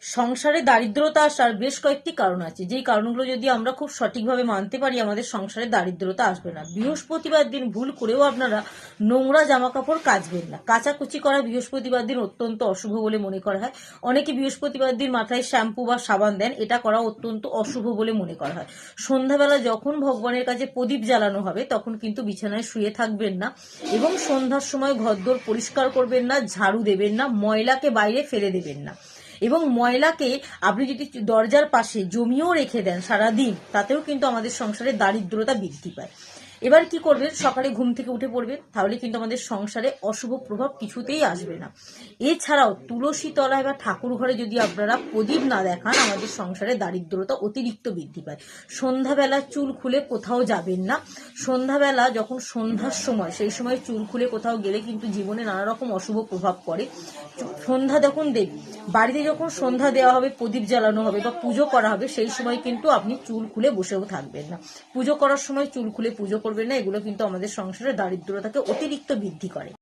সংসারে দারিদ্রতা আসার বেশ কয়েকটি কারণ আছে, যেই কারণগুলো যদি আমরা খুব সঠিকভাবে মানতে পারি আমাদের সংসারে দারিদ্রতা আসবে না। বৃহস্পতিবার দিন ভুল করেও আপনারা নোংরা জামা কাপড় কাচবেন না। কাচাকুচি করা বৃহস্পতিবার দিন অত্যন্ত অশুভ বলে মনে করা হয়। অনেকে বৃহস্পতিবার দিন মাথায় শ্যাম্পু বা সাবান দেন, এটা করা অত্যন্ত অশুভ বলে মনে করা হয়। সন্ধ্যাবেলা যখন ভগবানের কাছে প্রদীপ জ্বালানো হবে তখন কিন্তু বিছানায় শুয়ে থাকবেন না এবং সন্ধ্যার সময় ঘরদোর পরিষ্কার করবেন না, ঝাড়ু দেবেন না, ময়লাকে বাইরে ফেলে দেবেন না। এবং ময়লাকে আপনি যদি দরজার পাশে জমিয়েও রেখে দেন সারাদিন, তাতেও কিন্তু আমাদের সংসারে দারিদ্রতা বৃদ্ধি পায়। এবার কি করবেন, সকালে ঘুম থেকে উঠে পড়বেন, তাহলে কিন্তু আমাদের সংসারে অশুভ প্রভাব কিছুতেই আসবে না। এছাড়াও তুলসী তলায় বা ঠাকুর ঘরে যদি আপনারা প্রদীপ না দেখান, আমাদের সংসারে দারিদ্রতা অতিরিক্ত বৃদ্ধি পায়। সন্ধ্যাবেলা চুল খুলে কোথাও যাবেন না। সন্ধ্যাবেলা যখন সন্ধ্যার সময়, সেই সময় চুল খুলে কোথাও গেলে কিন্তু জীবনে নানা রকম অশুভ প্রভাব পড়ে। সন্ধ্যা যখন দেব, বাড়িতে যখন সন্ধ্যা দেওয়া হবে, প্রদীপ জ্বালানো হবে বা পুজো করা হবে, সেই সময় কিন্তু আপনি চুল খুলে বসেও থাকবেন না। পুজো করার সময় চুল খুলে পুজো করবেন না, এগুলো কিন্তু আমাদের সংসারে দারিদ্রতাকে অতিরিক্ত বৃদ্ধি করে।